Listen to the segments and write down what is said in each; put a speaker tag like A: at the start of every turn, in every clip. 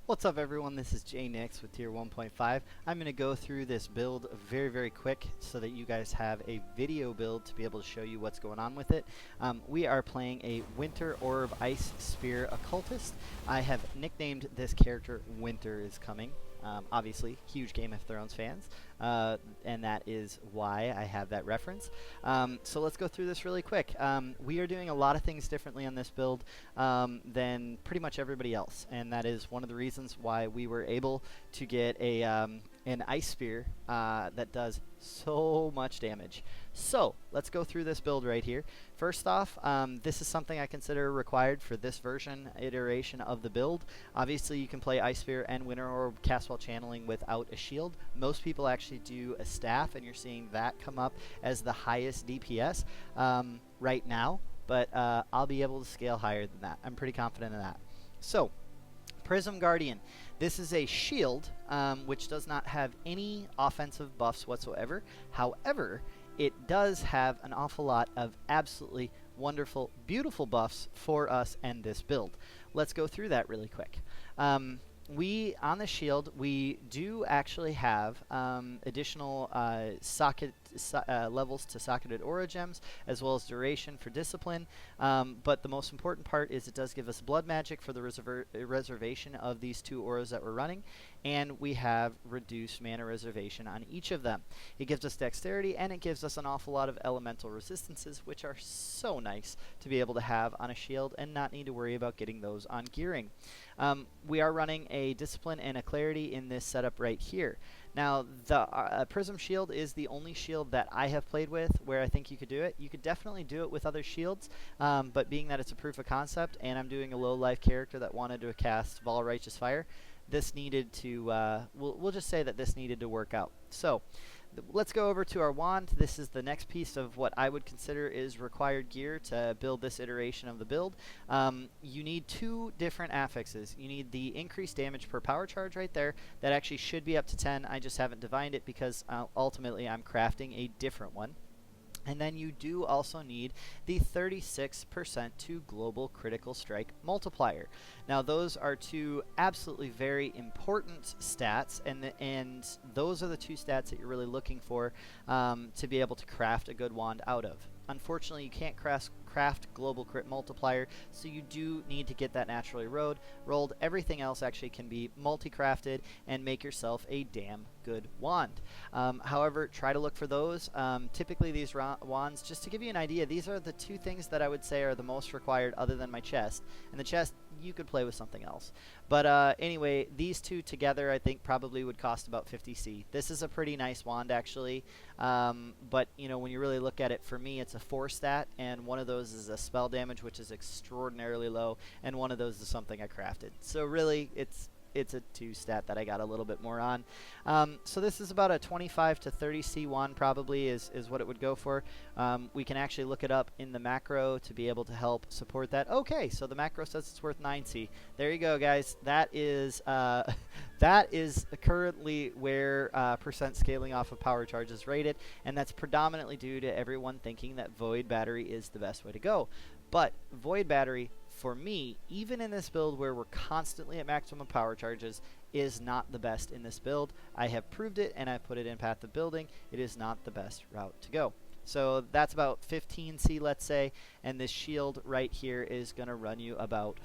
A: What's up everyone, this is JNix with Tier 1.5. I'm going to go through this build very quick so that you guys have a video build to be able to show you what's going on with it. We are playing a Winter Orb Ice Spear Occultist. I have nicknamed this character Winter is Coming. Obviously, huge Game of Thrones fans, and that is why I have that reference. So let's go through this really quick. We are doing a lot of things differently on this build than pretty much everybody else, and that is one of the reasons why we were able to get a an Ice Spear that does so much damage. So let's go through this build right here. First off, this is something I consider required for this iteration of the build. Obviously, you can play Ice Spear and Winter Orb cast while channeling without a shield. Most people actually do a staff, and you're seeing that come up as the highest DPS right now. But I'll be able to scale higher than that. I'm pretty confident in that. So, Prism Guardian. This is a shield which does not have any offensive buffs whatsoever. However, it does have an awful lot of absolutely wonderful, beautiful buffs for us and this build. Let's go through that really quick. On the shield, we do actually have additional levels to socketed aura gems, as well as duration for discipline. But the most important part is it does give us blood magic for the reservation of these two auras that we're running, and we have reduced mana reservation on each of them. It gives us dexterity, and it gives us an awful lot of elemental resistances, which are so nice to be able to have on a shield and not need to worry about getting those on gearing. We are running a discipline and a clarity in this setup right here. Now, the Prism Shield is the only shield that I have played with where I think you could do it. You could definitely do it with other shields, but being that it's a proof of concept and I'm doing a low life character that wanted to cast Vaal Righteous Fire, this needed to, we'll just say that this needed to work out. So, let's go over to our wand. This is the next piece of what I would consider is required gear to build this iteration of the build. You need two different affixes. You need the increased damage per power charge right there. That actually should be up to 10. I just haven't divined it because ultimately I'm crafting a different one. And then you do also need the 36% to global critical strike multiplier. Now those are two absolutely very important stats, and those are the two stats that you're really looking for to be able to craft a good wand out of. Unfortunately, you can't craft global crit multiplier, so you do need to get that naturally rolled. Everything else actually can be multi-crafted and make yourself a damn good wand. However, try to look for those. Typically these wands, just to give you an idea, these are the two things that I would say are the most required other than my chest. And the chest, you could play with something else. But anyway, these two together I think probably would cost about 50C. This is a pretty nice wand actually, but you know, when you really look at it, for me it's a 4 stat, and one of those is a spell damage, which is extraordinarily low, and one of those is something I crafted. So really, it's a 2 stat that I got a little bit more on. So this is about a 25 to 30 C wand probably is what it would go for. We can actually look it up in the macro to be able to help support that. Okay, so the macro says it's worth 9 C. There you go, guys. That is that is currently where percent scaling off of power charge is rated, and that's predominantly due to everyone thinking that Void Battery is the best way to go. But Void Battery, for me, even in this build where we're constantly at maximum power charges, is not the best in this build. I have proved it, and I put it in Path of Building. It is not the best route to go. So that's about 15C, let's say, and this shield right here is going to run you about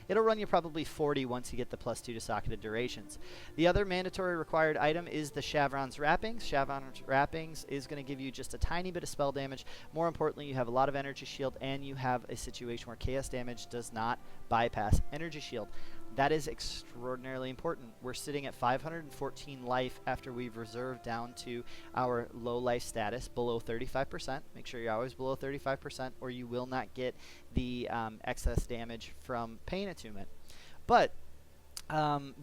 A: it'll run you probably 40 once you get the +2 to socketed durations. The other mandatory required item is the Shavron's Wrappings. Shavron's Wrappings is going to give you just a tiny bit of spell damage. More importantly, you have a lot of energy shield, and you have a situation where chaos damage does not bypass energy shield. That is extraordinarily important. We're sitting at 514 life after we've reserved down to our low life status below 35%. Make sure you're always below 35%, or you will not get the excess damage from Pain Attunement. But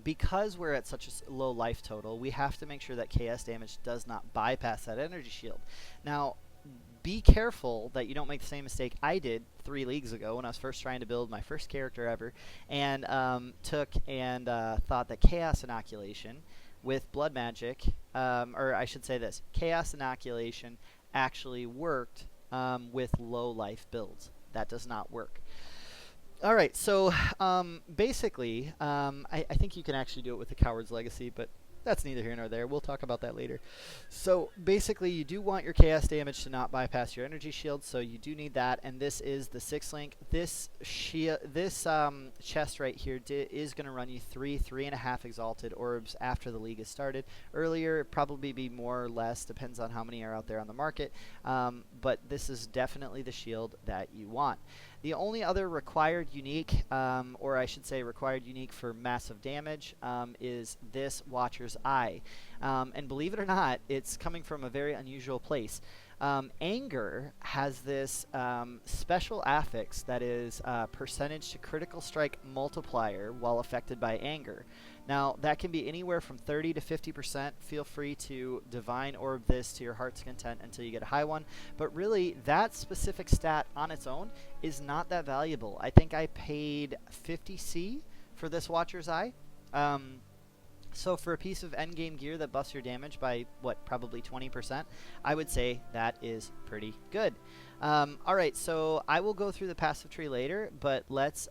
A: because we're at such a low life total, we have to make sure that chaos damage does not bypass that energy shield. Now, be careful that you don't make the same mistake I did 3 leagues ago when I was first trying to build my first character ever, and thought that Chaos Inoculation with Blood Magic, or I should say this, Chaos Inoculation actually worked with low life builds. That does not work. All right, so basically, I think you can actually do it with the Coward's Legacy, but that's neither here nor there. We'll talk about that later. So basically, you do want your chaos damage to not bypass your energy shield, so you do need that. And this is the 6 link. This chest right here is going to run you 3.5 exalted orbs after the league is started. Earlier, probably be more or less, depends on how many are out there on the market. But this is definitely the shield that you want. The only other required unique, or I should say required unique for massive damage, is this Watcher's Eye. And believe it or not, it's coming from a very unusual place. Anger has this special affix that is percentage to critical strike multiplier while affected by anger. Now, that can be anywhere from 30 to 50%. Feel free to Divine Orb this to your heart's content until you get a high one. But really, that specific stat on its own is not that valuable. I think I paid 50C for this Watcher's Eye. So for a piece of endgame gear that buffs your damage by, what, probably 20%, I would say that is pretty good. Alright, so I will go through the passive tree later, but let's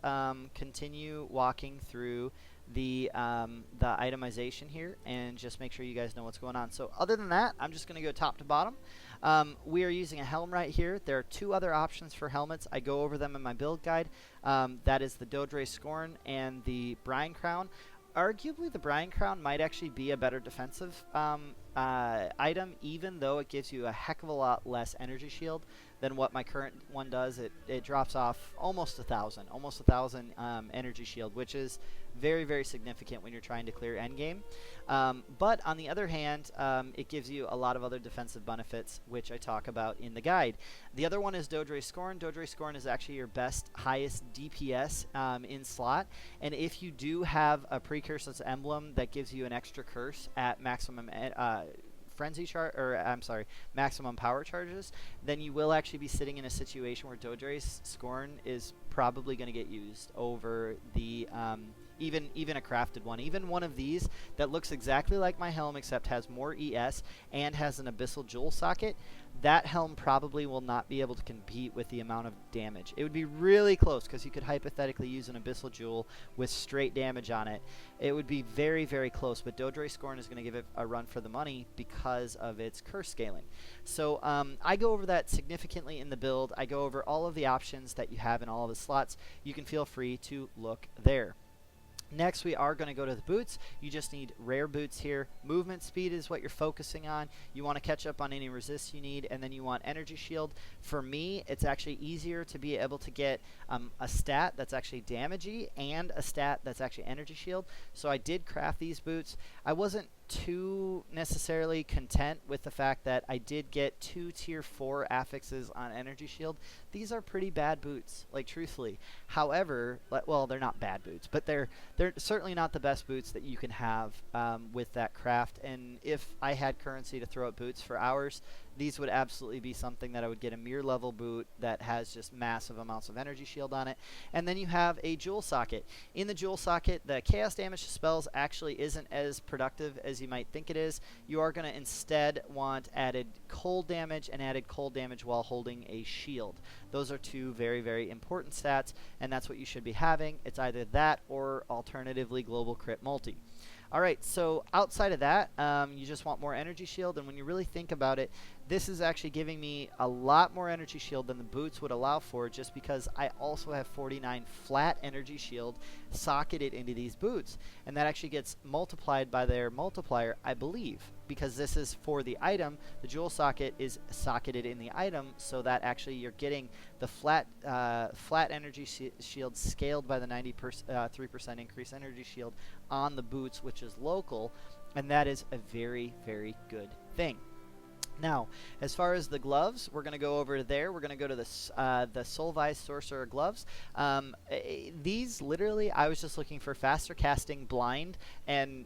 A: continue walking through the itemization here and just make sure you guys know what's going on. So other than that, I'm just going to go top to bottom. We are using a helm right here. There are 2 other options for helmets. I go over them in my build guide. That is the Dodre Scorn and the Brine Crown. Arguably, the Brine Crown might actually be a better defensive item, even though it gives you a heck of a lot less energy shield than what my current one does. It drops off almost 1,000 energy shield, which is very, very significant when you're trying to clear endgame. But on the other hand, it gives you a lot of other defensive benefits, which I talk about in the guide. The other one is Dodre Scorn. Dodre Scorn is actually your best, highest DPS in slot. And if you do have a Precursor's Emblem that gives you an extra curse at maximum frenzy charge, or I'm sorry, maximum power charges, then you will actually be sitting in a situation where Dodre's Scorn is probably going to get used over the even a crafted one. Even one of these that looks exactly like my helm except has more ES and has an Abyssal Jewel socket, that helm probably will not be able to compete with the amount of damage. It would be really close because you could hypothetically use an Abyssal Jewel with straight damage on it. It would be very, very close, but Dodre Scorn is going to give it a run for the money because of its curse scaling. So I go over that significantly in the build. I go over all of the options that you have in all of the slots. You can feel free to look there. Next, we are going to go to the boots. You just need rare boots here. Movement speed is what you're focusing on. You want to catch up on any resists you need, and then you want energy shield. For me, it's actually easier to be able to get a stat that's actually damagey and a stat that's actually energy shield. So I did craft these boots. I wasn't too necessarily content with the fact that I did get 2 tier 4 affixes on energy shield. These are pretty bad boots, like truthfully. However, well, they're not bad boots, but they're certainly not the best boots that you can have with that craft. And if I had currency to throw at boots for hours, these would absolutely be something that I would get a mirror level boot that has just massive amounts of energy shield on it. And then you have a jewel socket. In the jewel socket, the chaos damage to spells actually isn't as productive as you might think it is. You are going to instead want added cold damage and added cold damage while holding a shield. Those are 2 very, very important stats, and that's what you should be having. It's either that or alternatively global crit multi. Alright, so outside of that, you just want more energy shield, and when you really think about it, this is actually giving me a lot more energy shield than the boots would allow for, just because I also have 49 flat energy shield socketed into these boots, and that actually gets multiplied by their multiplier, I believe, because this is for the item. The jewel socket is socketed in the item, so that actually you're getting the flat energy shield scaled by the 3% increase energy shield on the boots, which is local, and that is a very, very good thing. Now, as far as the gloves, we're going to go over there. We're going to go to the Soulvise Sorcerer gloves. These, literally, I was just looking for faster casting blind and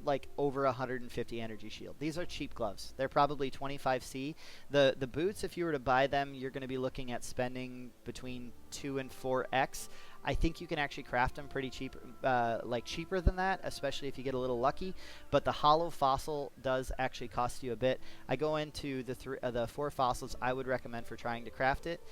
A: like over 150 energy shield. These are cheap gloves. They're probably 25C. The boots, if you were to buy them, you're going to be looking at spending between 2 and 4x. I think you can actually craft them pretty cheap, like cheaper than that, especially if you get a little lucky. But the hollow fossil does actually cost you a bit. I go into the 4 fossils I would recommend for trying to craft it.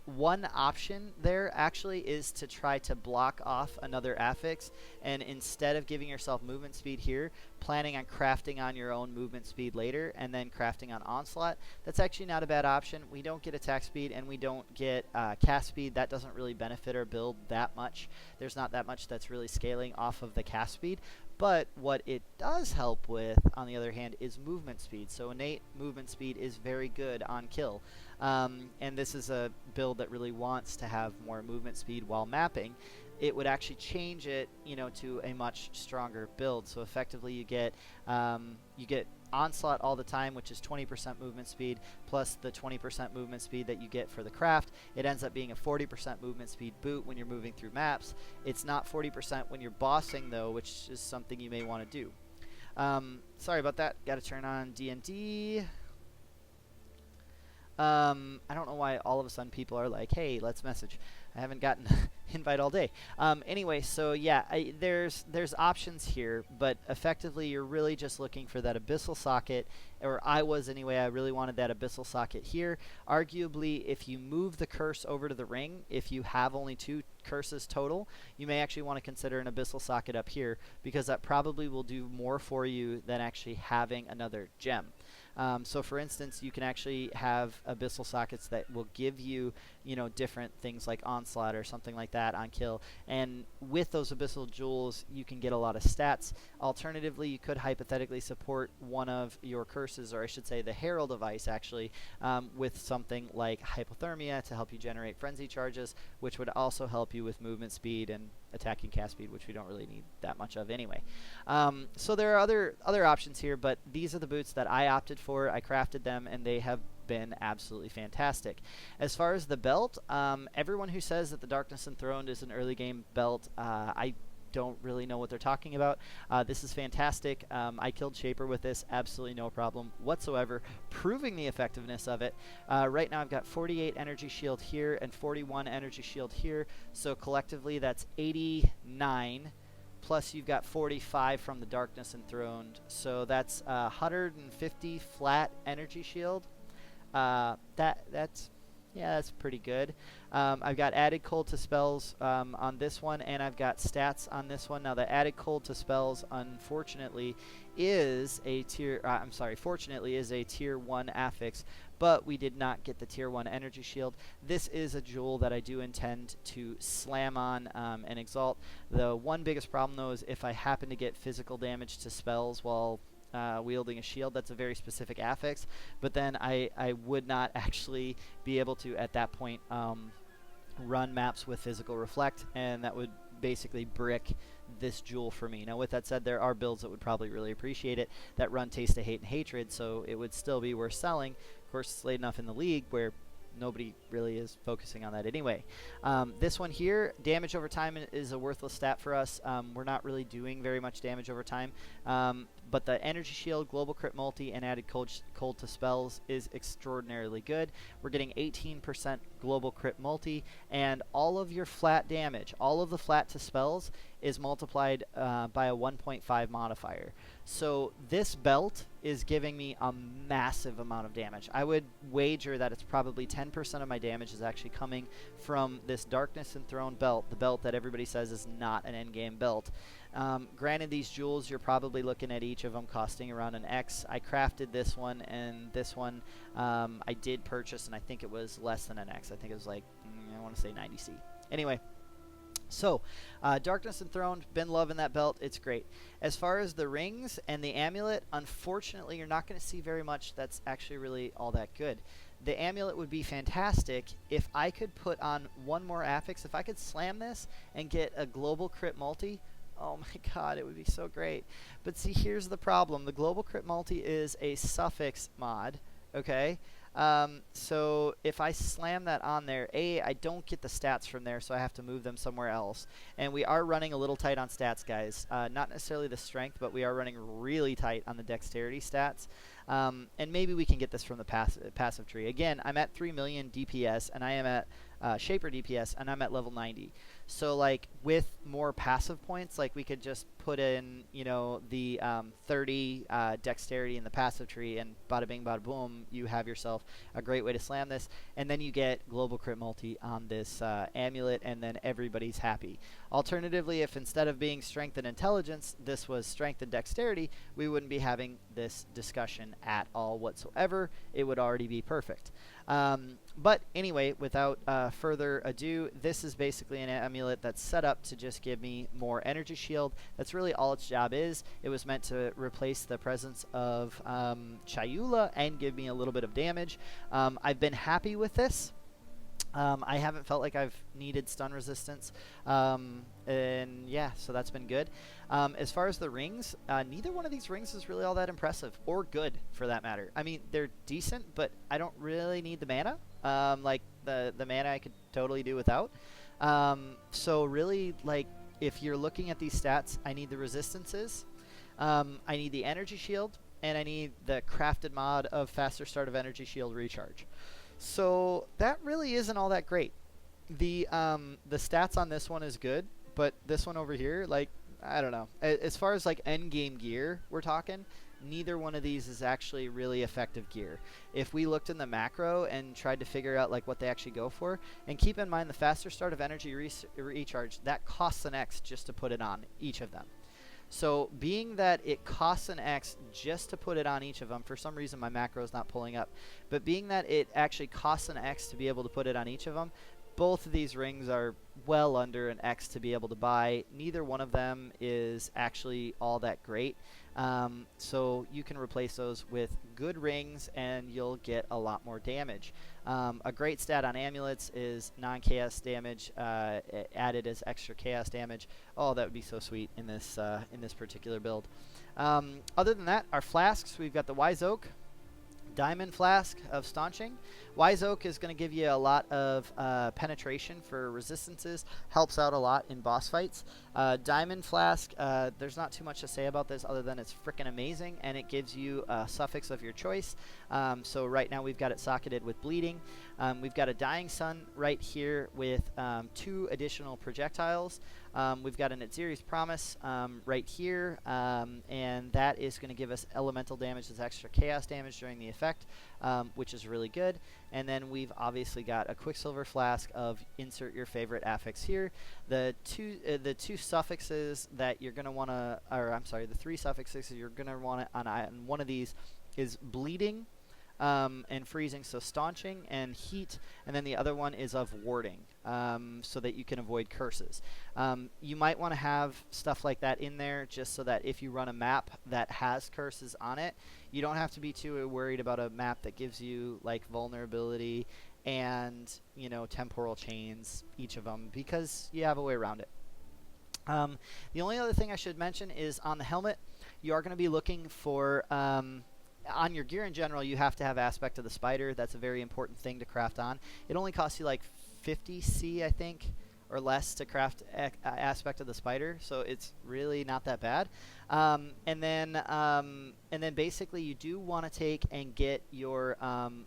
A: One option there actually is to try to block off another affix, and instead of giving yourself movement speed here, planning on crafting on your own movement speed later and then crafting on onslaught. That's actually not a bad option. We don't get attack speed and we don't get cast speed. That doesn't really benefit our build that much. There's not that much that's really scaling off of the cast speed. But what it does help with, on the other hand, is movement speed. So innate movement speed is very good on kill. And this is a build that really wants to have more movement speed while mapping. It would actually change it, you know, to a much stronger build. So effectively, you get onslaught all the time, which is 20% movement speed plus the 20% movement speed that you get for the craft. It ends up being a 40% movement speed boot when you're moving through maps. It's not 40% when you're bossing though, which is something you may want to do. Sorry about that. Got to turn on D&D. I don't know why all of a sudden people are like, hey, let's message. I haven't gotten invite all day. Anyway, so yeah, there's options here, but effectively you're really just looking for that abyssal socket, or I was anyway. I really wanted that abyssal socket here. Arguably, if you move the curse over to the ring, if you have only 2 curses total, you may actually want to consider an abyssal socket up here, because that probably will do more for you than actually having another gem. So for instance, you can actually have abyssal sockets that will give you, you know, different things like onslaught or something like that on kill. And with those abyssal jewels, you can get a lot of stats. Alternatively, you could hypothetically support one of your curses, or I should say the Herald of Ice actually, with something like hypothermia to help you generate frenzy charges, which would also help you with movement speed and attacking cast speed, which we don't really need that much of anyway. So there are other options here, but these are the boots that I opted for. I crafted them, and they have been absolutely fantastic. As far as the belt, everyone who says that the Darkness Enthroned is an early game belt, I don't really know what they're talking about. This is fantastic. I killed Shaper with this, absolutely no problem whatsoever, proving the effectiveness of it. Right now I've got 48 energy shield here and 41 energy shield here, so collectively that's 89. Plus you've got 45 from the Darkness Enthroned, so that's 150 flat energy shield. That's pretty good. I've got added cold to spells on this one, and I've got stats on this one. Now the added cold to spells, unfortunately, is a fortunately is a tier 1 affix, but we did not get the tier 1 energy shield. This is a jewel that I do intend to slam on and exalt. The one biggest problem though is if I happen to get physical damage to spells while wielding a shield, that's a very specific affix, but then I would not actually be able to at that point run maps with physical reflect, and that would basically brick this jewel for me. Now with that said, there are builds that would probably really appreciate it that run Taste of Hate and Hatred, so it would still be worth selling. Of course, it's late enough in the league where nobody really is focusing on that anyway. This one here, damage over time is a worthless stat for us. We're not really doing very much damage over time. But the energy shield, global crit multi, and added cold to spells is extraordinarily good. We're getting 18% global crit multi, and all of your flat damage, all of the flat to spells, is multiplied by a 1.5 modifier. So this belt is giving me a massive amount of damage. I would wager that it's probably 10% of my damage is actually coming from this Darkness Enthroned belt, the belt that everybody says is not an endgame belt. Granted, these jewels, you're probably looking at each of them costing around an X. I crafted this one, and this one I did purchase, and I think it was less than an X. I think it was like, I want to say 90C. Anyway, so Darkness Enthroned, been loving that belt. It's great. As far as the rings and the amulet, unfortunately, you're not going to see very much that's actually really all that good. The amulet would be fantastic if I could put on one more affix. If I could slam this and get a global crit multi, oh my god, it would be so great. But see, here's the problem. The global crit multi is a suffix mod, okay? So if I slam that on there, I don't get the stats from there, so I have to move them somewhere else. And we are running a little tight on stats, guys. Not necessarily the strength, but we are running really tight on the dexterity stats. And maybe we can get this from the passive tree. Again, I'm at 3 million DPS, and I am at Shaper DPS, and I'm at level 90. So like with more passive points, like we could just put in, you know, the 30 dexterity in the passive tree, and bada bing bada boom, you have yourself a great way to slam this. And then you get global crit multi on this amulet, and then everybody's happy. Alternatively, if instead of being strength and intelligence, this was strength and dexterity, we wouldn't be having this discussion at all whatsoever. It would already be perfect. But anyway, without further ado, this is basically an amulet that's set up to just give me more energy shield. That's really all its job is. It was meant to replace the presence of Chayula and give me a little bit of damage. I've been happy with this. I haven't felt like I've needed stun resistance, and yeah, so that's been good. As far as the rings, neither one of these rings is really all that impressive, or good for that matter. I mean, they're decent, but I don't really need the mana. Like, the mana I could totally do without. So really, like, if you're looking at these stats, I need the resistances, I need the energy shield, and I need the crafted mod of faster start of energy shield recharge. So that really isn't all that great. The stats on this one is good, but this one over here, like, I don't know. As far as like end game gear we're talking, neither one of these is actually really effective gear. If we looked in the macro and tried to figure out like what they actually go for, and keep in mind the faster start of energy recharge, that costs an X just to put it on each of them. So being that it costs an X just to put it on each of them, for some reason my macro is not pulling up, but being that it actually costs an X to be able to put it on each of them, both of these rings are well under an X to be able to buy. Neither one of them is actually all that great. So you can replace those with good rings and you'll get a lot more damage. A great stat on amulets is non-chaos damage added as extra chaos damage. Oh, that would be so sweet in this particular build. Other than that, our flasks, we've got the Wise Oak Diamond Flask of Staunching. Wise Oak is going to give you a lot of penetration for resistances, helps out a lot in boss fights. Diamond Flask, there's not too much to say about this other than it's freaking amazing, and it gives you a suffix of your choice. So right now we've got it socketed with Bleeding. We've got a Dying Sun right here with 2 additional projectiles. We've got an Atziri's Promise right here, and that is going to give us elemental damage as extra chaos damage during the effect, which is really good. And then we've obviously got a Quicksilver Flask of insert your favorite affix here. The two suffixes that you're going to want to, or I'm sorry, the 3 suffixes you're going to want on one of these is Bleeding, and Freezing, so Staunching and Heat, and then the other one is of Warding, so that you can avoid curses. You might want to have stuff like that in there just so that if you run a map that has curses on it, you don't have to be too worried about a map that gives you like vulnerability and, you know, temporal chains, each of them, because you have a way around it. The only other thing I should mention is on the helmet, you are going to be looking for on your gear in general, you have to have Aspect of the Spider. That's a very important thing to craft on. It only costs you like 50 C, I think, or less to craft Aspect of the Spider, so it's really not that bad. And then basically you do want to take and get your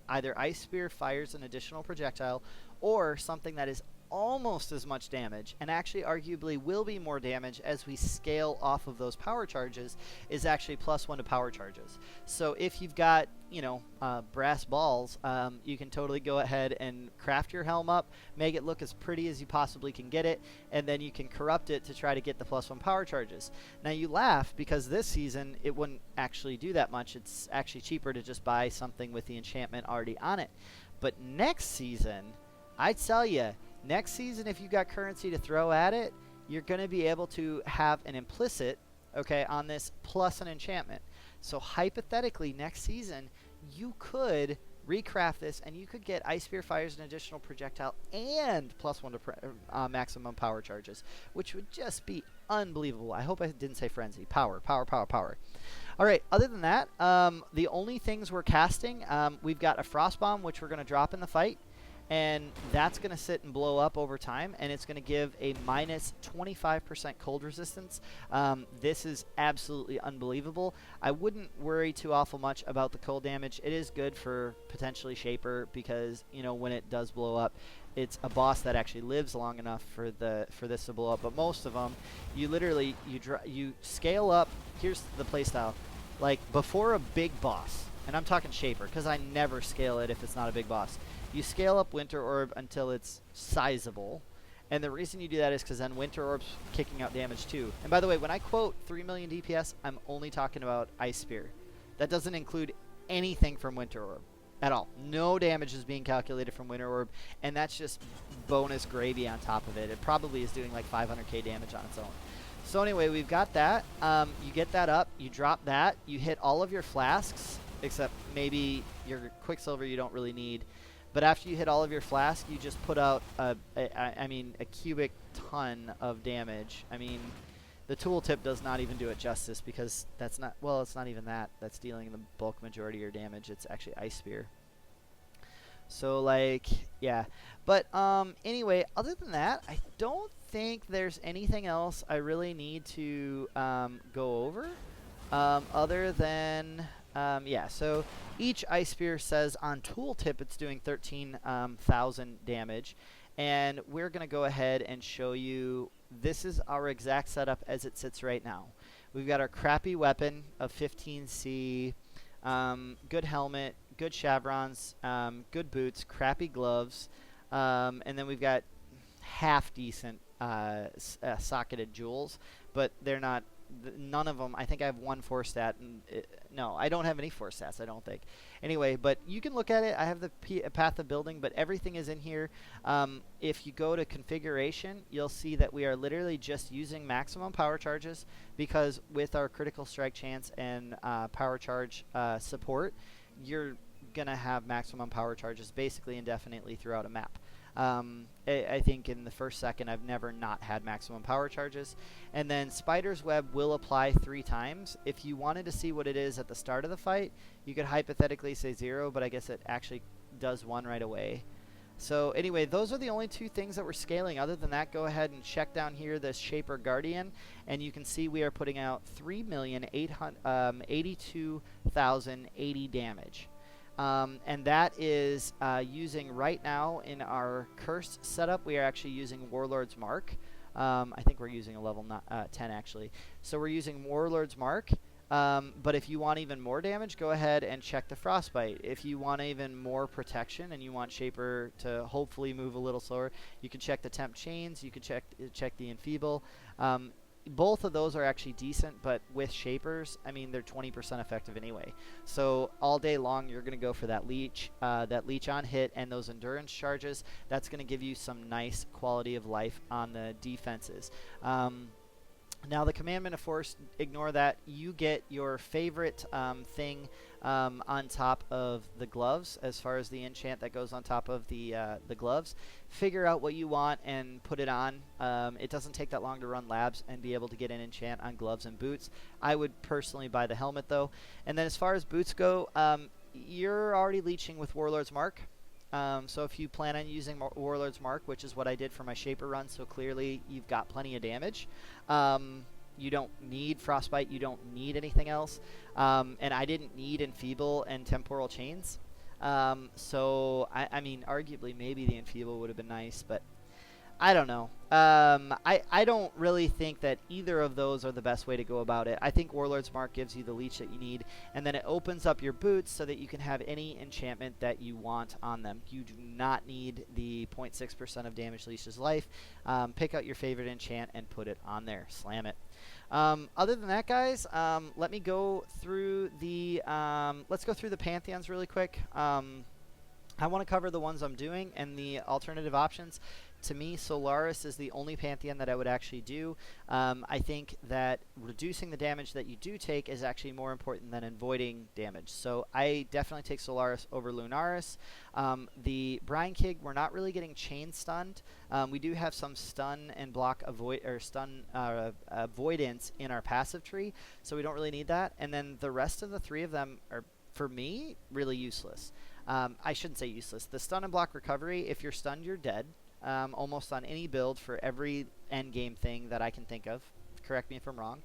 A: either Ice Spear fires an additional projectile, or something that is almost as much damage, and actually arguably will be more damage as we scale off of those power charges, is actually +1 to power charges. So if you've got, you know, brass balls, you can totally go ahead and craft your helm up, make it look as pretty as you possibly can get it, and then you can corrupt it to try to get the +1 power charges. Now you laugh because this season it wouldn't actually do that much. It's actually cheaper to just buy something with the enchantment already on it. But next season, I tell you, next season, if you got currency to throw at it, you're going to be able to have an implicit, okay, on this plus an enchantment. So hypothetically, next season, you could recraft this and you could get Ice Spear fires an additional projectile and +1 to maximum power charges, which would just be unbelievable. I hope I didn't say frenzy. Power, power, power, power. All right, other than that, the only things we're casting, we've got a Frost Bomb, which we're going to drop in the fight. And that's going to sit and blow up over time, and it's going to give a -25% cold resistance. This is absolutely unbelievable. I wouldn't worry too awful much about the cold damage. It is good for potentially Shaper because, you know, when it does blow up, it's a boss that actually lives long enough for this to blow up. But most of them, you literally you scale up. Here's the playstyle, like before a big boss, and I'm talking Shaper because I never scale it if it's not a big boss. You scale up Winter Orb until it's sizable. And the reason you do that is because then Winter Orb's kicking out damage too. And by the way, when I quote 3 million DPS, I'm only talking about Ice Spear. That doesn't include anything from Winter Orb at all. No damage is being calculated from Winter Orb, and that's just bonus gravy on top of it. It probably is doing like 500k damage on its own. So anyway, we've got that. You get that up, you drop that, you hit all of your Flasks, except maybe your Quicksilver you don't really need. But after you hit all of your Flask, you just put out, I mean, a cubic ton of damage. I mean, the tooltip does not even do it justice because that's not, well, it's not even that. That's dealing the bulk majority of your damage. It's actually Ice Spear. So, like, yeah. But anyway, other than that, I don't think there's anything else I really need to go over other than... yeah, so each Ice Spear says on tooltip it's doing 13,000 damage, and we're going to go ahead and show you, this is our exact setup as it sits right now. We've got our crappy weapon of 15C, good helmet, good chevrons, good boots, crappy gloves, and then we've got half-decent socketed jewels, but they're not... none of them. I think I have one 4-stat. And no, I don't have any 4-stats, I don't think. Anyway, but you can look at it. I have the path of building, but everything is in here. If you go to configuration, you'll see that we are literally just using maximum power charges because with our critical strike chance and power charge support, you're going to have maximum power charges basically indefinitely throughout a map. I think in the first second I've never not had maximum power charges. And then Spider's Web will apply 3 times. If you wanted to see what it is at the start of the fight, you could hypothetically say 0, but I guess it actually does 1 right away. So anyway, those are the only 2 things that we're scaling. Other than that, go ahead and check down here this Shaper Guardian, and you can see we are putting out 3,882,080 damage. And that is using right now in our Cursed setup, we are actually using Warlord's Mark. I think we're using a level 10 actually. So we're using Warlord's Mark. But if you want even more damage, go ahead and check the Frostbite. If you want even more protection and you want Shaper to hopefully move a little slower, you can check the Temp Chains, you can check the Enfeeble. Both of those are actually decent, but with Shapers, I mean, they're 20% effective anyway. So all day long, you're going to go for that leech on hit and those endurance charges. That's going to give you some nice quality of life on the defenses. Now the Commandment of Force, ignore that. You get your favorite thing on top of the gloves, as far as the enchant that goes on top of the gloves. Figure out what you want and put it on. It doesn't take that long to run labs and be able to get an enchant on gloves and boots. I would personally buy the helmet though. And then as far as boots go, you're already leeching with Warlord's Mark. So if you plan on using Warlord's Mark, which is what I did for my Shaper run, so clearly you've got plenty of damage. You don't need Frostbite, you don't need anything else. And I didn't need Enfeeble and Temporal Chains. So, I mean, arguably maybe the Enfeeble would have been nice, but I don't know. I don't really think that either of those are the best way to go about it. I think Warlord's Mark gives you the leech that you need, and then it opens up your boots so that you can have any enchantment that you want on them. You do not need the 0.6% of damage leech's life. Pick out your favorite enchant and put it on there. Slam it. Other than that, guys, let me go through the let's go through the Pantheons really quick. I want to cover the ones I'm doing and the alternative options. To me, Solaris is the only Pantheon that I would actually do. I think that reducing the damage that you do take is actually more important than avoiding damage. So I definitely take Solaris over Lunaris. The Brian Kig, we're not really getting chain stunned. We do have some stun and block avoidance in our passive tree, so we don't really need that. And then the rest of the 3 of them are, for me, really useless. I shouldn't say useless. The stun and block recovery, if you're stunned, you're dead. Almost on any build for every endgame thing that I can think of. Correct me if I'm wrong.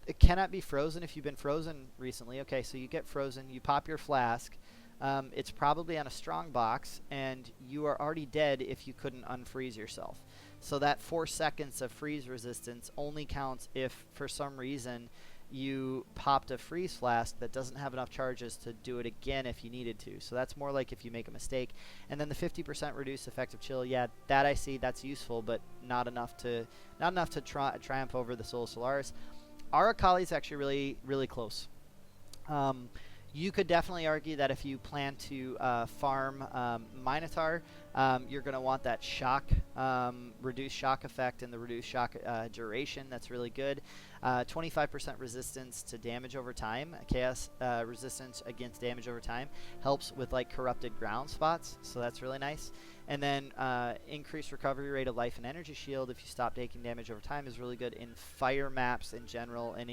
A: It cannot be frozen if you've been frozen recently. Okay, so you get frozen, you pop your flask, it's probably on a strong box, and you are already dead if you couldn't unfreeze yourself. So that 4 seconds of freeze resistance only counts if, for some reason, you popped a freeze flask that doesn't have enough charges to do it again if you needed to. So that's more like if you make a mistake. And then the 50% reduced effective chill, yeah, that I see, that's useful, but not enough to triumph over the Soul Solaris. Our Akali is actually really close. You could definitely argue that if you plan to farm Minotaur, you're going to want that shock, reduced shock effect and the reduced shock duration. That's really good. 25% resistance to damage over time. Chaos resistance against damage over time helps with like corrupted ground spots, so that's really nice. And then increased recovery rate of life and energy shield if you stop taking damage over time is really good in fire maps in general, and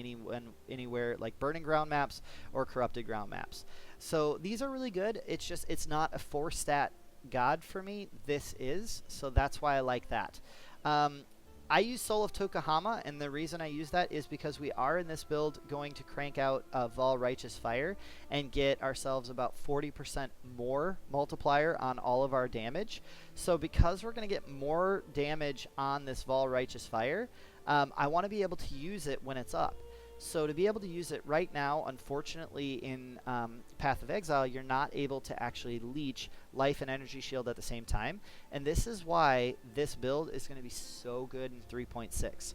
A: anywhere like burning ground maps or corrupted ground maps. So these are really good. It's just it's not a 4-stat god for me. This is, so that's why I like that. I use Soul of Tokuhama, and the reason I use that is because we are in this build going to crank out Vaal Righteous Fire and get ourselves about 40% more multiplier on all of our damage. So because we're going to get more damage on this Vaal Righteous Fire, I want to be able to use it when it's up. So to be able to use it right now, unfortunately in Path of Exile, you're not able to actually leech life and energy shield at the same time. And this is why this build is going to be so good in 3.6.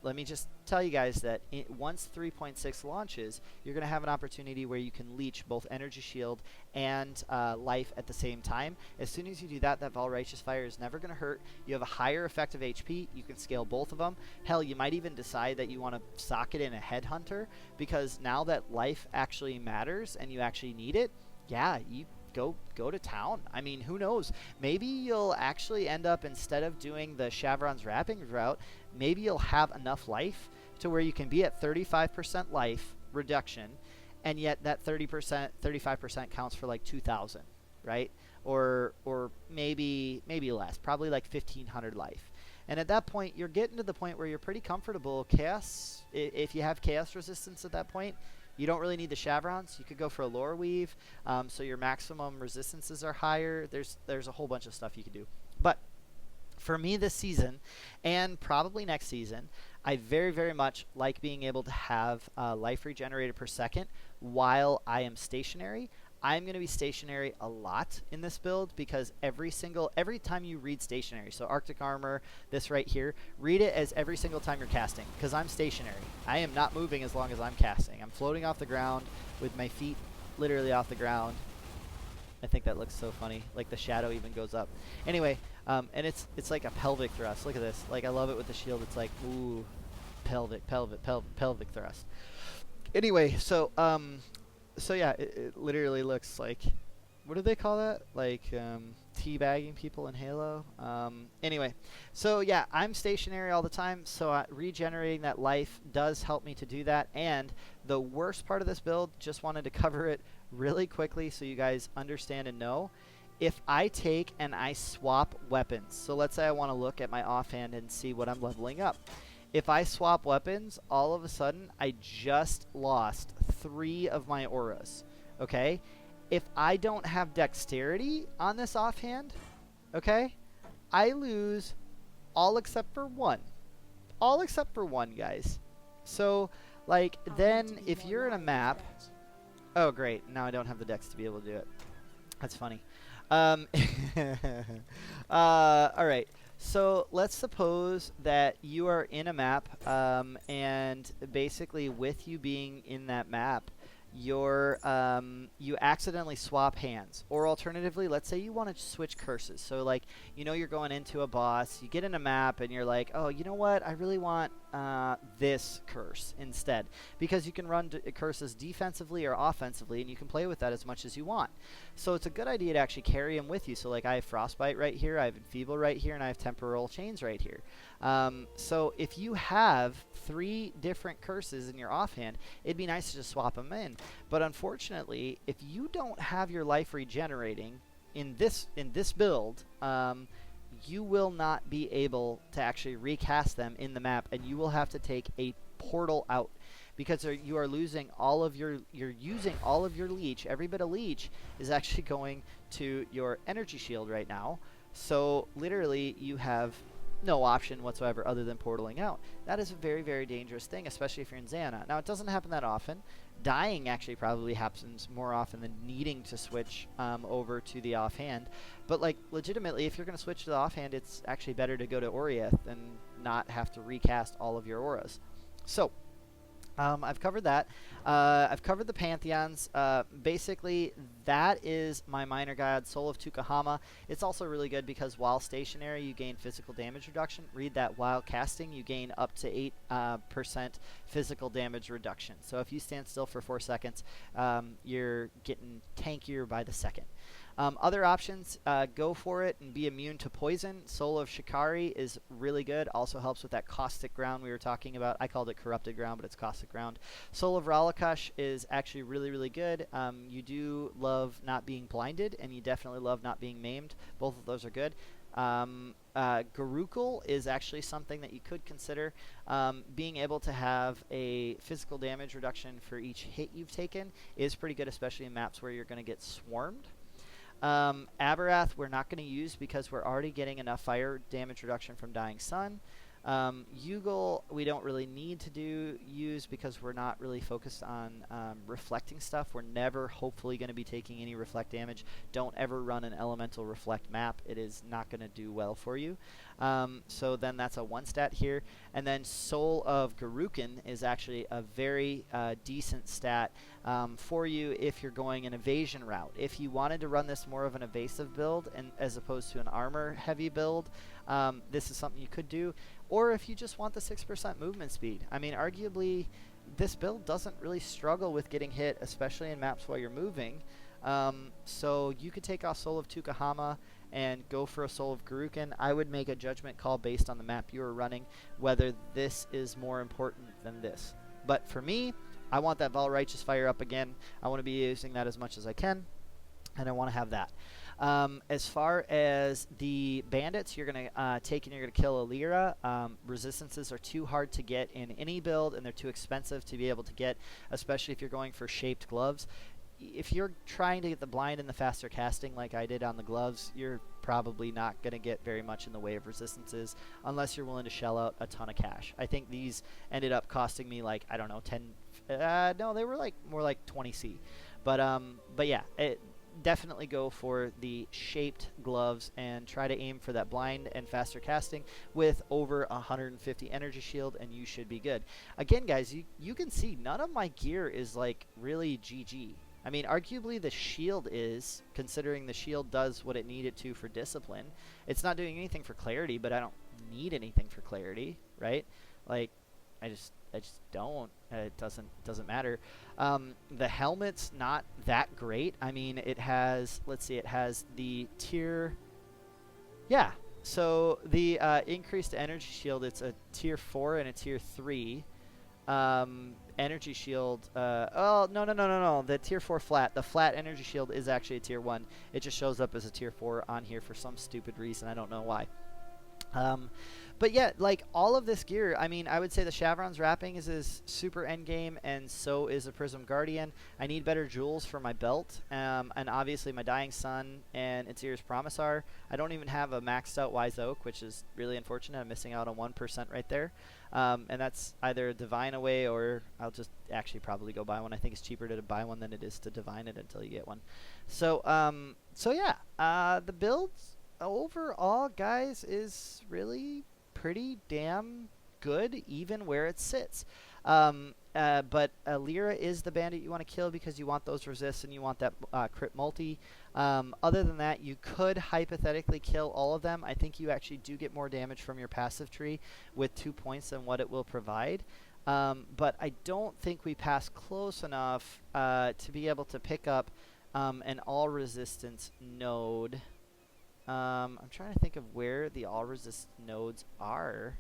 A: Let me just tell you guys that once 3.6 launches, you're going to have an opportunity where you can leech both energy shield and life at the same time. As soon as you do that, that Vaal Righteous Fire is never going to hurt. You have a higher effective HP. You can scale both of them. Hell, you might even decide that you want to socket in a Headhunter, because now that life actually matters and you actually need it, yeah, you go to town. I mean, who knows? Maybe you'll actually end up, instead of doing the Shavron's Wrapping route, maybe you'll have enough life to where you can be at 35% life reduction, and yet that 35% counts for like 2,000, right? Or maybe less, probably like 1,500 life. And at that point, you're getting to the point where you're pretty comfortable. Chaos, if you have chaos resistance at that point, you don't really need the Chevrons. You could go for a Lore Weave, so your maximum resistances are higher. There's a whole bunch of stuff you could do. But for me this season, and probably next season, I very, very much like being able to have life regenerated per second while I am stationary. I'm going to be stationary a lot in this build, because every time you read stationary, so Arctic Armor, this right here, read it as every single time you're casting, because I'm stationary. I am not moving as long as I'm casting. I'm floating off the ground with my feet literally off the ground. I think that looks so funny. Like the shadow even goes up. Anyway, and it's like a pelvic thrust. Look at this. Like, I love it with the shield. It's like, ooh, pelvic thrust. Anyway, so yeah, it literally looks like, what do they call that? Like teabagging people in Halo. Anyway, so yeah, I'm stationary all the time, so regenerating that life does help me to do that. And the worst part of this build, just wanted to cover it really quickly so you guys understand and know. If I take and I swap weapons, so let's say I want to look at my offhand and see what I'm leveling up. If I swap weapons, all of a sudden, I just lost 3 of my auras, okay? If I don't have dexterity on this offhand, okay, I lose all except for 1. All except for 1, guys. So, like, then if you're in a map... Oh, great. Now I don't have the dex to be able to do it. That's funny. All right. So let's suppose that you are in a map, and basically with you being in that map, you accidentally swap hands. Or alternatively, let's say you want to switch curses. So like, you know, you're going into a boss, you get in a map and you're like, oh, you know what? I really want this curse instead. Because you can run curses defensively or offensively, and you can play with that as much as you want. So it's a good idea to actually carry them with you. So like, I have Frostbite right here, I have Enfeeble right here, and I have Temporal Chains right here. So if you have 3 different curses in your offhand, it'd be nice to just swap them in. But unfortunately, if you don't have your life regenerating in this build, you will not be able to actually recast them in the map, and you will have to take a portal out. because you are losing all of you're using all of your leech. Every bit of leech is actually going to your energy shield right now. So literally you have no option whatsoever other than portaling out. That is a very, very dangerous thing, especially if you're in Xana. Now, it doesn't happen that often. Dying actually probably happens more often than needing to switch over to the offhand. But, like, legitimately, if you're going to switch to the offhand, it's actually better to go to Orieth and not have to recast all of your auras. So, I've covered that. I've covered the Pantheons. Basically, that is my minor god, Soul of Tukahama. It's also really good because while stationary, you gain physical damage reduction. Read that while casting, you gain up to 8% physical damage reduction. So if you stand still for 4 seconds, you're getting tankier by the second. Other options, go for it and be immune to poison. Soul of Shikari is really good. Also helps with that caustic ground we were talking about. I called it corrupted ground, but it's caustic ground. Soul of Ralakash is actually really, really good. You do love not being blinded, and you definitely love not being maimed. Both of those are good. Garukul is actually something that you could consider. Being able to have a physical damage reduction for each hit you've taken is pretty good, especially in maps where you're going to get swarmed. Aberath we're not going to use because we're already getting enough fire damage reduction from Dying Sun. Yugol we don't really need to use because we're not really focused on reflecting stuff. We're never hopefully going to be taking any reflect damage. Don't ever run an elemental reflect map. It is not going to do well for you. So then that's a 1 stat here. And then Soul of Garukin is actually a very decent stat for you if you're going an evasion route. If you wanted to run this more of an evasive build and as opposed to an armor heavy build, this is something you could do. Or if you just want the 6% movement speed. I mean, arguably, this build doesn't really struggle with getting hit, especially in maps while you're moving. So you could take off Soul of Tukahama and go for a Soul of Garukin. I would make a judgment call based on the map you are running, whether this is more important than this. But for me, I want that Vaal Righteous Fire up again. I want to be using that as much as I can, and I want to have that. As far as the bandits, you're going to take and you're going to kill a Lyra. Resistances are too hard to get in any build, and they're too expensive to be able to get, especially if you're going for shaped gloves. If you're trying to get the blind and the faster casting like I did on the gloves, you're probably not going to get very much in the way of resistances unless you're willing to shell out a ton of cash. I think these ended up costing me like, I don't know, 10... no, they were like more like 20C. But yeah, definitely go for the shaped gloves and try to aim for that blind and faster casting with over 150 energy shield, and you should be good. Again, guys, you can see none of my gear is like really GG. I mean, arguably the shield is, considering the shield does what it needed to for discipline. It's not doing anything for clarity, but I don't need anything for clarity, right? Like, I just don't. It doesn't matter. The helmet's not that great. I mean, it has, let's see, it has the tier. Yeah. So the increased energy shield, it's a tier 4 and a tier 3. Energy shield. Oh no. The tier 4 flat. The flat energy shield is actually a tier 1. It just shows up as a tier 4 on here for some stupid reason. I don't know why. But yeah, like all of this gear, I mean, I would say the Chevron's wrapping is super endgame, and so is a Prism Guardian. I need better jewels for my belt, and obviously my Dying Sun and Interior's Promise are. I don't even have a maxed out Wise Oak, which is really unfortunate. I'm missing out on 1% right there. And that's either Divine away, or I'll just actually probably go buy one. I think it's cheaper to buy one than it is to Divine it until you get one. So yeah, the builds overall, guys, is really pretty damn good, even where it sits. But Lyra is the bandit you want to kill because you want those resists and you want that crit multi. Other than that, you could hypothetically kill all of them. I think you actually do get more damage from your passive tree with 2 points than what it will provide. But I don't think we pass close enough to be able to pick up an all resistance node. I'm trying to think of where the all resist nodes are.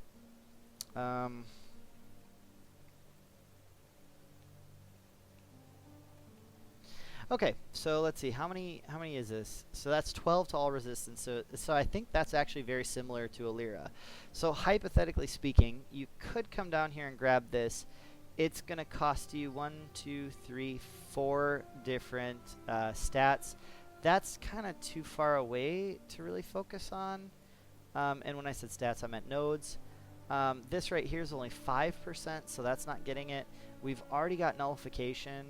A: Okay, so let's see, how many is this? So that's 12 to all resistance. So I think that's actually very similar to a Lyra. So hypothetically speaking, you could come down here and grab this it's going to cost you 1, 2, 3, 4 different stats. That's kind of too far away to really focus on. And when I said stats, I meant nodes. This right here is only 5%, so that's not getting it. We've already got nullification.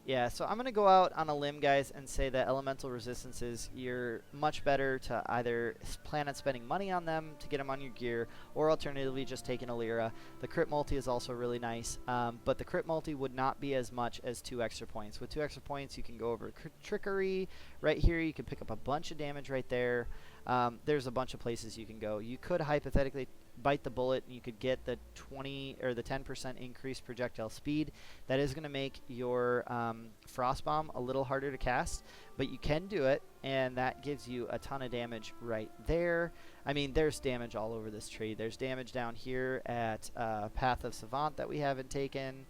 A: Yeah, so I'm going to go out on a limb, guys, and say that elemental resistances, you're much better to either plan on spending money on them to get them on your gear, or alternatively just taking a Lyra. The crit multi is also really nice, but the crit multi would not be as much as 2 extra points. With 2 extra points, you can go over trickery. Right here, you can pick up a bunch of damage right there. There's a bunch of places you can go. You could hypothetically bite the bullet and you could get the 20 or the 10% increased projectile speed. That is going to make your frost bomb a little harder to cast, but you can do it, and that gives you a ton of damage right there. I mean, there's damage all over this tree. There's damage down here at Path of Savant that we haven't taken.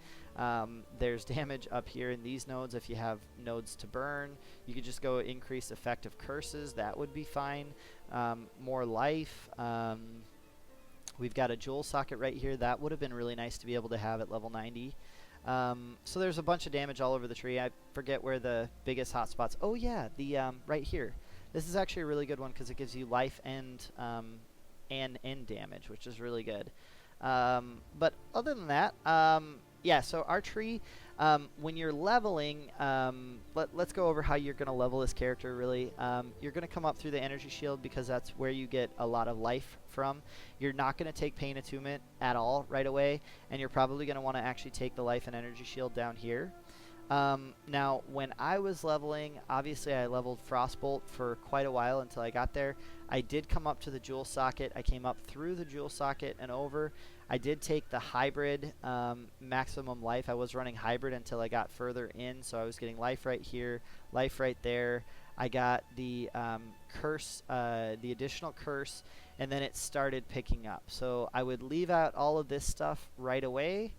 A: There's damage up here in these nodes. If you have nodes to burn, you could just go increase effect of curses. That would be fine. More life. We've got a jewel socket right here. That would have been really nice to be able to have at level 90. So there's a bunch of damage all over the tree. I forget where the biggest hotspots. Oh yeah, the right here. This is actually a really good one because it gives you life and end damage, which is really good. But other than that, yeah, so our tree, when you're leveling, let's go over how you're going to level this character, really. You're going to come up through the energy shield because that's where you get a lot of life from. You're not going to take Pain Attunement at all right away, and you're probably going to want to actually take the life and energy shield down here. Now, when I was leveling, obviously I leveled Frostbolt for quite a while until I got there. I did come up to the jewel socket. I came up through the jewel socket and over. I did take the hybrid maximum life. I was running hybrid until I got further in, so I was getting life right here, life right there. I got the curse, the additional curse, and then it started picking up. So I would leave out all of this stuff right away.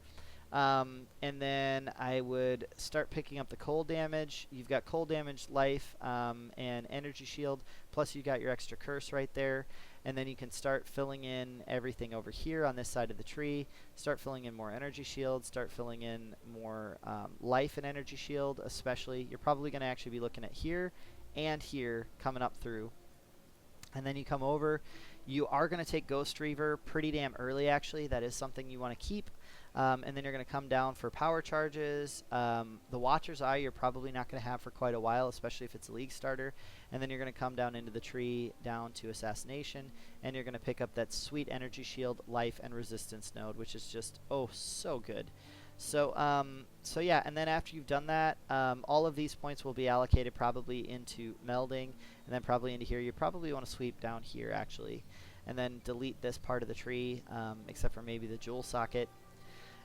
A: And then I would start picking up the cold damage. You've got cold damage, life, and energy shield, plus you got your extra curse right there. And then you can start filling in everything over here on this side of the tree. Start filling in more energy shield, start filling in more life and energy shield especially. You're probably going to actually be looking at here and here coming up through. And then you come over. You are going to take Ghost Reaver pretty damn early, actually. That is something you want to keep. And then you're going to come down for power charges. The Watcher's Eye you're probably not going to have for quite a while, especially if it's a league starter. And then you're going to come down into the tree, down to Assassination, and you're going to pick up that sweet energy shield, life, and resistance node, which is just, oh, so good. So, so yeah, and then after you've done that, all of these points will be allocated probably into melding, and then probably into here. You probably want to sweep down here, actually, and then delete this part of the tree, except for maybe the jewel socket.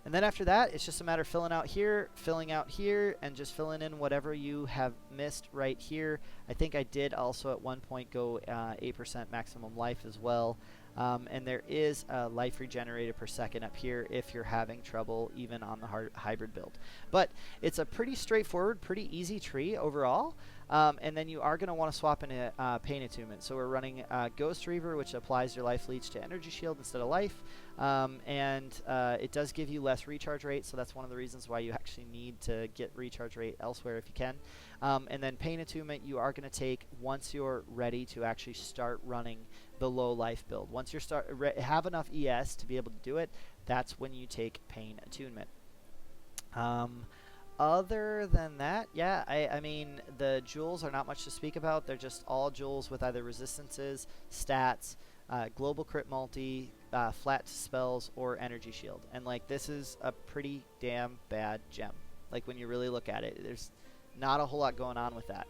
A: And then after that, it's just a matter of filling out here, and just filling in whatever you have missed right here. I think I did also at one point go 8% maximum life as well. And there is life regenerated per second up here if you're having trouble even on the hybrid build. But it's a pretty straightforward, pretty easy tree overall. And then you are going to want to swap into Pain Attunement. So we're running Ghost Reaver, which applies your life leech to energy shield instead of life. And it does give you less recharge rate, so that's one of the reasons why you actually need to get recharge rate elsewhere if you can. And then Pain Attunement you are going to take once you're ready to actually start running the low life build. Once you have enough ES to be able to do it, that's when you take Pain Attunement. Other than that, yeah, I mean, the jewels are not much to speak about. They're just all jewels with either resistances, stats, global crit multi, flat spells, or energy shield. And, like, this is a pretty damn bad gem. Like, when you really look at it, there's not a whole lot going on with that.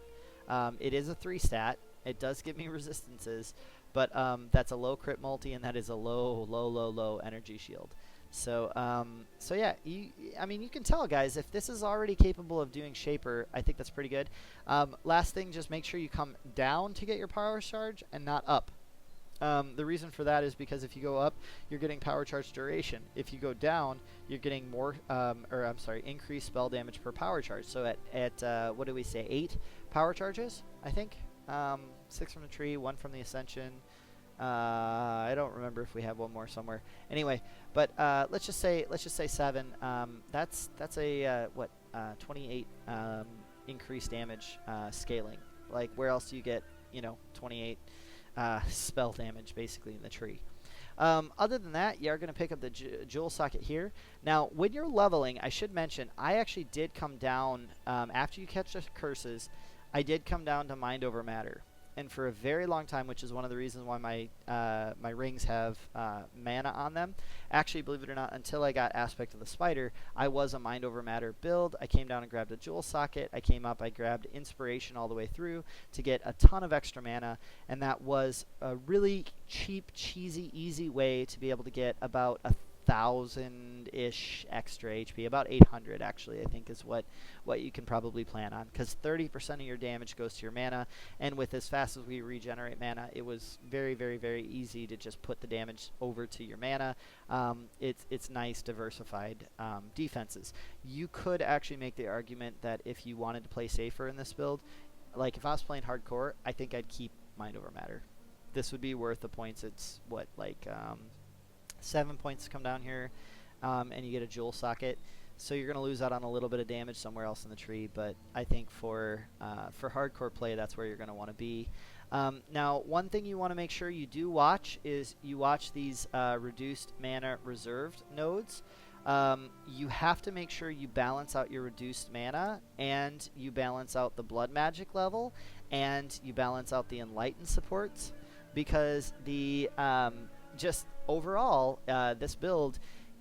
A: It is a 3-stat. It does give me resistances, but that's a low crit multi, and that is a low energy shield. So, so yeah, I mean, you can tell, guys, if this is already capable of doing Shaper, I think that's pretty good. Last thing, just make sure you come down to get your power charge and not up. The reason for that is because if you go up, you're getting power charge duration. If you go down, you're getting more, increased spell damage per power charge. So at what do we say, 8 power charges, I think? 6 from the tree, 1 from the Ascension, I don't remember if we have one more somewhere. Anyway, but let's just say 7. That's a 28 increased damage scaling. Like, where else do you get 28 spell damage basically in the tree? Other than that, you are going to pick up the jewel socket here. Now, when you're leveling, I should mention, I actually did come down, after you catch the curses, I did come down to mind over matter. And for a very long time, which is one of the reasons why my my rings have mana on them. Actually, believe it or not, until I got Aspect of the Spider, I was a mind over matter build. I came down and grabbed a jewel socket. I came up, I grabbed inspiration all the way through to get a ton of extra mana, and that was a really cheap, cheesy, easy way to be able to get about 1,000-ish extra HP. About 800 actually, I think, is what you can probably plan on, because 30% of your damage goes to your mana, and with as fast as we regenerate mana, it was very, very, very easy to just put the damage over to your mana. It's nice diversified defenses. You could actually make the argument that if you wanted to play safer in this build, like if I was playing hardcore, I think I'd keep mind over matter. This would be worth the points. It's what, like 7 points to come down here, and you get a jewel socket. So you're going to lose out on a little bit of damage somewhere else in the tree, but I think for hardcore play, that's where you're going to want to be. Now, one thing you want to make sure you do watch is you watch these reduced mana reserved nodes. You have to make sure you balance out your reduced mana, and you balance out the blood magic level, and you balance out the enlightened supports, because the just overall, this build,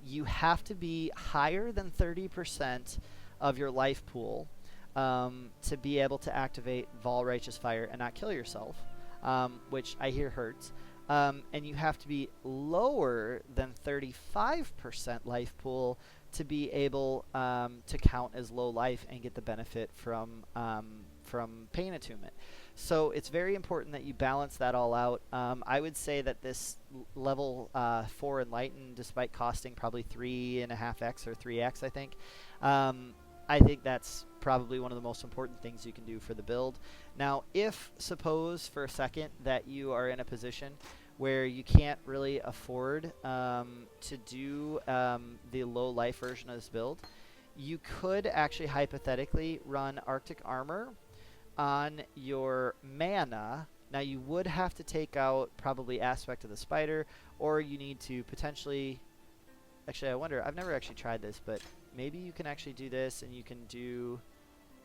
A: you have to be higher than 30% of your life pool to be able to activate Vaal Righteous Fire and not kill yourself, which I hear hurts. And you have to be lower than 35% life pool to be able to count as low life and get the benefit from Pain Attunement. So it's very important that you balance that all out. I would say that this level 4 Enlightened, despite costing probably 3.5x or 3x, I think that's probably one of the most important things you can do for the build. Now, if, suppose for a second, that you are in a position where you can't really afford to do the low life version of this build, you could actually hypothetically run Arctic Armor on your mana. Now, you would have to take out probably Aspect of the Spider, or you need to potentially... Actually, I wonder, I've never actually tried this, but maybe you can actually do this and you can do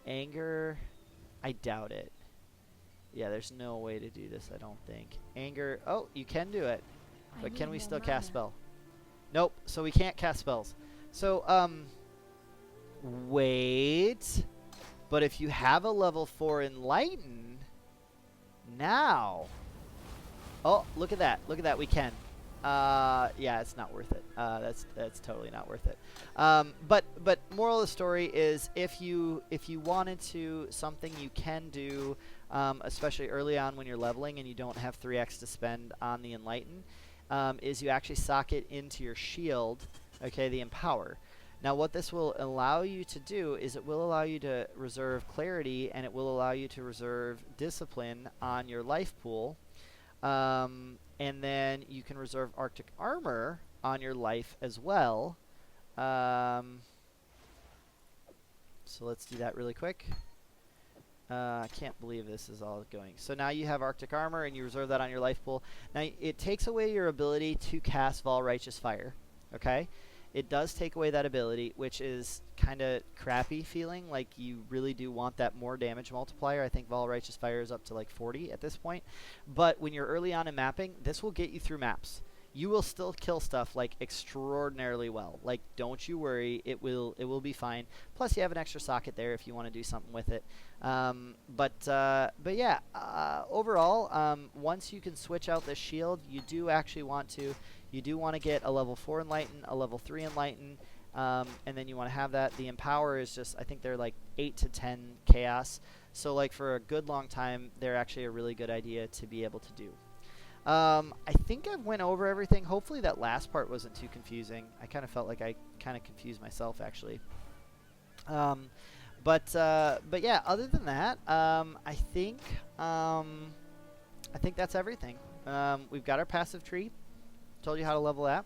A: Anger. I doubt it. Yeah, there's no way to do this, I don't think. Anger, oh, you can do it. But can we still cast spell? Nope, so we can't cast spells. So, wait. But if you have a level 4 Enlighten, now... Oh, look at that. Look at that, we can. Yeah, it's not worth it. That's totally not worth it. But moral of the story is, if you wanted to, something you can do, especially early on when you're leveling and you don't have 3x to spend on the Enlighten, is you actually socket into your shield, okay, the Empower. Now, what this will allow you to do is it will allow you to reserve Clarity, and it will allow you to reserve Discipline on your life pool. And then you can reserve Arctic Armor on your life as well. So let's do that really quick. I can't believe this is all going. So now you have Arctic Armor, and you reserve that on your life pool. Now, it takes away your ability to cast Vaal Righteous Fire, okay? It does take away that ability, which is kind of crappy feeling, like you really do want that more damage multiplier. I think Vaal Righteous Fire is up to like 40 at this point. But when you're early on in mapping, this will get you through maps. You will still kill stuff like extraordinarily well. Like, don't you worry, it will be fine. Plus, you have an extra socket there if you want to do something with it. But yeah, overall, once you can switch out the shield, you do actually want to. You do want to get a level 4 Enlighten, a level 3 Enlighten, and then you want to have that. The Empower is just, I think they're like 8 to 10 Chaos. So like for a good long time, they're actually a really good idea to be able to do. I think I've went over everything. Hopefully that last part wasn't too confusing. I kind of felt like I kind of confused myself, actually. But yeah, other than that, I think that's everything. we've got our passive tree. Told you how to level that.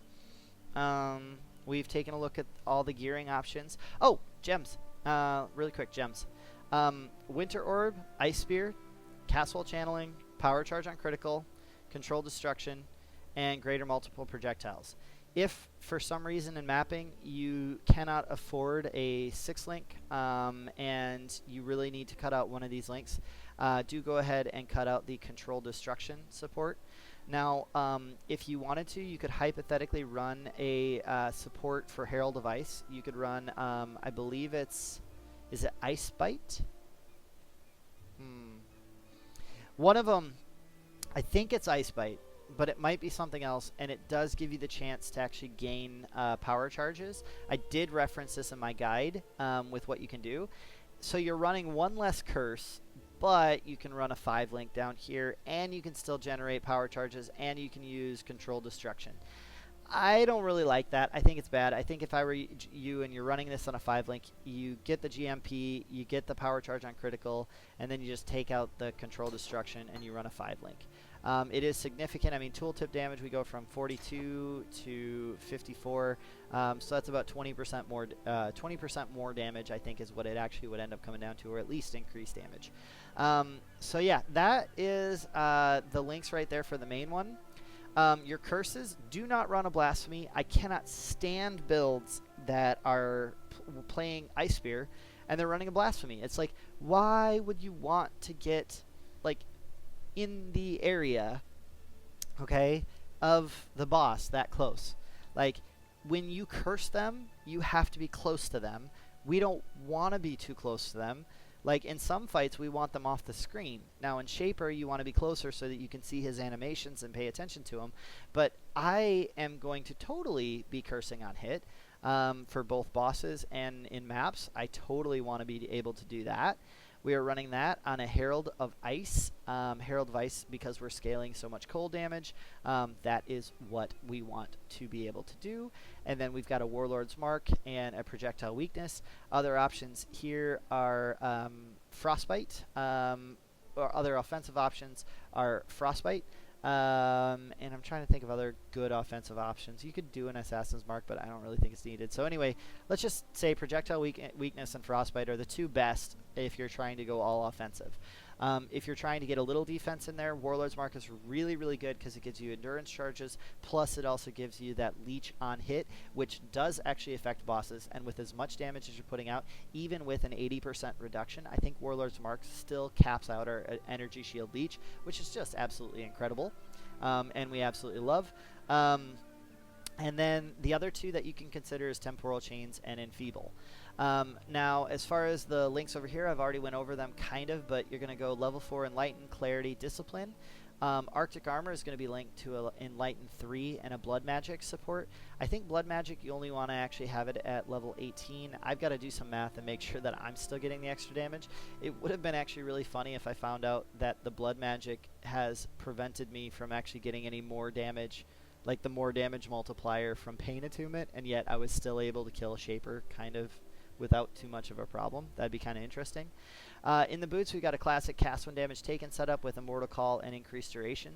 A: We've taken a look at all the gearing options. Oh, gems. Really quick, gems. Winter Orb, Ice Spear, Castle Channeling, Power Charge on Critical, Control Destruction, and Greater Multiple Projectiles. If, for some reason in mapping, you cannot afford a 6-link and you really need to cut out one of these links, do go ahead and cut out the Control Destruction support. Now, if you wanted to, you could hypothetically run a support for Herald of Ice. You could run, I believe is it Ice Bite? One of them, I think it's Ice Bite, but it might be something else, and it does give you the chance to actually gain power charges. I did reference this in my guide with what you can do. So you're running one less curse, but you can run a 5-link down here, and you can still generate power charges, and you can use Control Destruction. I don't really like that. I think it's bad. I think if I were you and you're running this on a 5-link, you get the GMP, you get the power charge on critical, and then you just take out the Control Destruction and you run a 5-link. It is significant. I mean, tooltip damage, we go from 42 to 54, so that's about 20% more. 20% more damage, I think, is what it actually would end up coming down to, or at least increased damage. So yeah, that is the links right there for the main one. Your curses, do not run a Blasphemy. I cannot stand builds that are playing Ice Spear and they're running a Blasphemy. It's like, why would you want to get, like, in the area, okay, of the boss that close? Like, when you curse them, you have to be close to them. We don't want to be too close to them. Like, in some fights, we want them off the screen. Now, in Shaper, you want to be closer so that you can see his animations and pay attention to him. But I am going to totally be cursing on hit for both bosses and in maps. I totally want to be able to do that. We are running that on a Herald of Ice. Herald of Ice, because we're scaling so much cold damage, that is what we want to be able to do. And then we've got a Warlord's Mark and a Projectile Weakness. Other options here are Frostbite, or other offensive options are Frostbite. And I'm trying to think of other good offensive options. You could do an Assassin's Mark, but I don't really think it's needed. So anyway, let's just say Projectile Weakness and Frostbite are the two best if you're trying to go all offensive. If you're trying to get a little defense in there, Warlord's Mark is really, really good because it gives you endurance charges, plus it also gives you that leech on hit, which does actually affect bosses, and with as much damage as you're putting out, even with an 80% reduction, I think Warlord's Mark still caps out our energy shield leech, which is just absolutely incredible, and we absolutely love. And then the other two that you can consider is Temporal Chains and Enfeeble. Now, as far as the links over here, I've already went over them kind of, but you're going to go level 4 Enlighten, Clarity, Discipline. Arctic Armor is going to be linked to Enlighten 3 and a Blood Magic support. I think Blood Magic, you only want to actually have it at level 18. I've got to do some math and make sure that I'm still getting the extra damage. It would have been actually really funny if I found out that the Blood Magic has prevented me from actually getting any more damage, like the more damage multiplier from Pain Attunement, and yet I was still able to kill a Shaper kind of without too much of a problem. That'd be kind of interesting. In the boots, we got a classic cast when damage taken setup with Immortal Call and increased duration.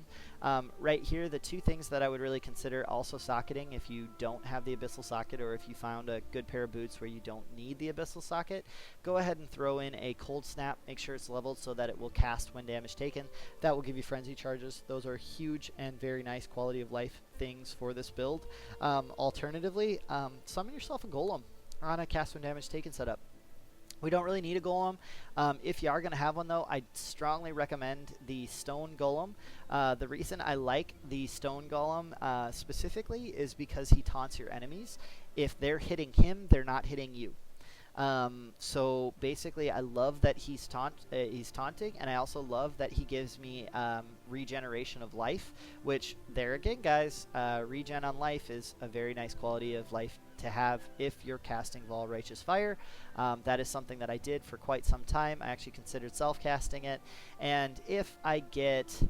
A: Right here, the two things that I would really consider also socketing if you don't have the Abyssal Socket, or if you found a good pair of boots where you don't need the Abyssal Socket, go ahead and throw in a Cold Snap. Make sure it's leveled so that it will cast when damage taken. That will give you Frenzy charges. Those are huge and very nice quality of life things for this build. Alternatively, summon yourself a Golem on a cast when damage taken setup. We don't really need a Golem. If you are going to have one, though, I strongly recommend the Stone Golem. The reason I like the Stone Golem specifically is because he taunts your enemies. If they're hitting him, they're not hitting you. So basically, I love that he's taunting, and I also love that he gives me regeneration of life, which, there again, guys, regen on life is a very nice quality of life to have if you're casting Vaal Righteous Fire. That is something that I did for quite some time. I actually considered self-casting it, and if I get...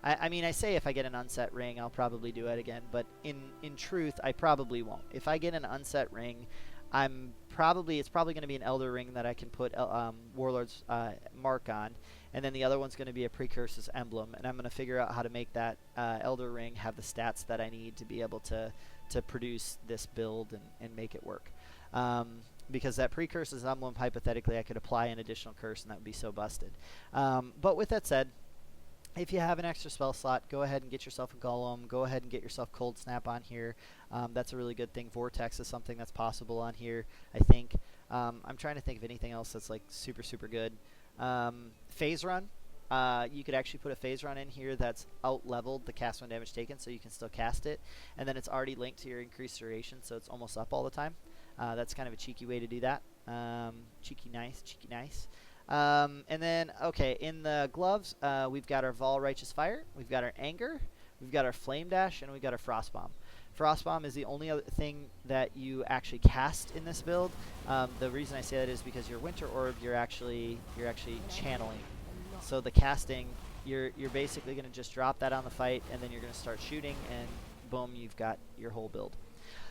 A: I mean, I say if I get an unset ring, I'll probably do it again, but in truth, I probably won't. If I get an unset ring, it's probably going to be an Elder Ring that I can put Warlord's Mark on, and then the other one's going to be a Precursor's Emblem, and I'm going to figure out how to make that Elder Ring have the stats that I need to be able to produce this build and make it work. Because that Precursor's Emblem, hypothetically, I could apply an additional curse, and that would be so busted. But with that said, if you have an extra spell slot, go ahead and get yourself a Golem. Go ahead and get yourself Cold Snap on here. That's a really good thing. Vortex is something that's possible on here, I think. I'm trying to think of anything else that's like super, super good. Phase Run. You could actually put a Phase Run in here that's out-leveled the cast when damage taken, so you can still cast it. And then it's already linked to your increased duration, so it's almost up all the time. That's kind of a cheeky way to do that. Cheeky nice, cheeky nice. And then, okay, in the gloves, we've got our Vaal Righteous Fire, we've got our Anger, we've got our Flame Dash, and we've got our Frost Bomb. Frost Bomb is the only other thing that you actually cast in this build. The reason I say that is because your Winter Orb, you're actually channeling. So the casting, you're basically going to just drop that on the fight, and then you're going to start shooting, and boom, you've got your whole build.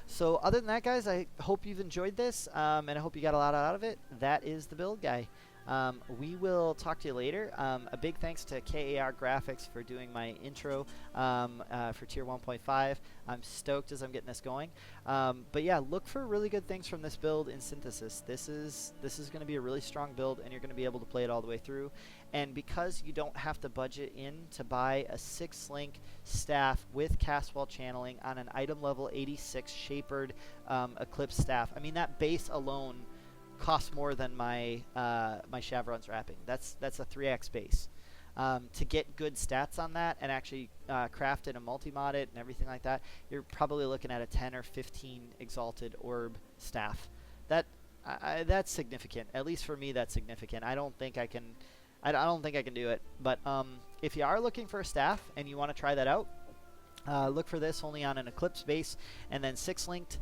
A: So other than that, guys, I hope you've enjoyed this, and I hope you got a lot out of it. That is the build guy. We will talk to you later. A big thanks to KAR Graphics for doing my intro for Tier 1.5. I'm stoked as I'm getting this going. But yeah, look for really good things from this build in Synthesis. This is going to be a really strong build, and you're going to be able to play it all the way through. And because you don't have to budget in to buy a 6-link staff with cast while channeling on an item level 86 Shapered Eclipse staff, I mean, that base alone costs more than my my Shavron's wrapping. That's a 3x base. To get good stats on that and actually craft it and multi-mod it and everything like that, you're probably looking at a 10 or 15 Exalted Orb staff. That's significant. At least for me, that's significant. I don't think I can do it. But if you are looking for a staff and you want to try that out, look for this only on an Eclipse base, and then 6-linked.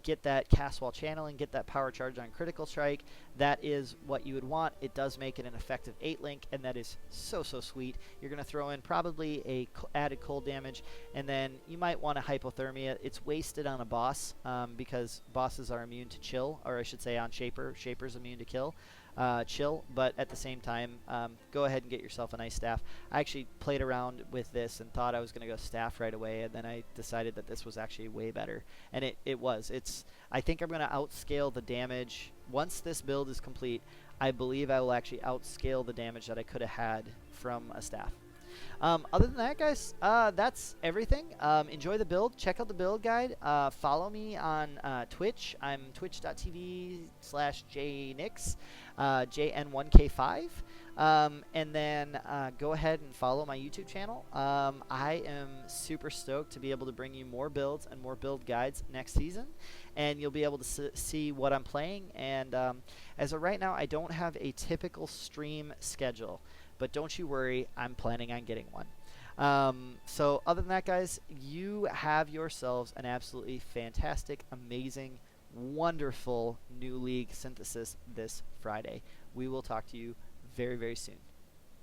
A: Get that cast while channeling, get that power charge on critical strike. That is what you would want. It does make it an effective 8-link, and that is so sweet. You're going to throw in probably a added cold damage, and then you might want a hypothermia. It's wasted on a boss because bosses are immune to chill, or I should say on Shaper. Shaper's immune to chill, but at the same time, go ahead and get yourself a nice staff. I actually played around with this and thought I was going to go staff right away, and then I decided that this was actually way better, and it was. I think I'm going to outscale the damage. Once this build is complete, I believe I will actually outscale the damage that I could have had from a staff. Other than that, guys, that's everything. Enjoy the build. Check out the build guide. Follow me on Twitch. I'm twitch.tv/jnix, JN1K5. And then go ahead and follow my YouTube channel. I am super stoked to be able to bring you more builds and more build guides next season, and you'll be able to see what I'm playing. And as of right now, I don't have a typical stream schedule, but don't you worry, I'm planning on getting one. So other than that, guys, you have yourselves an absolutely fantastic, amazing, wonderful new league Synthesis this Friday. We will talk to you very soon.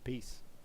A: Peace.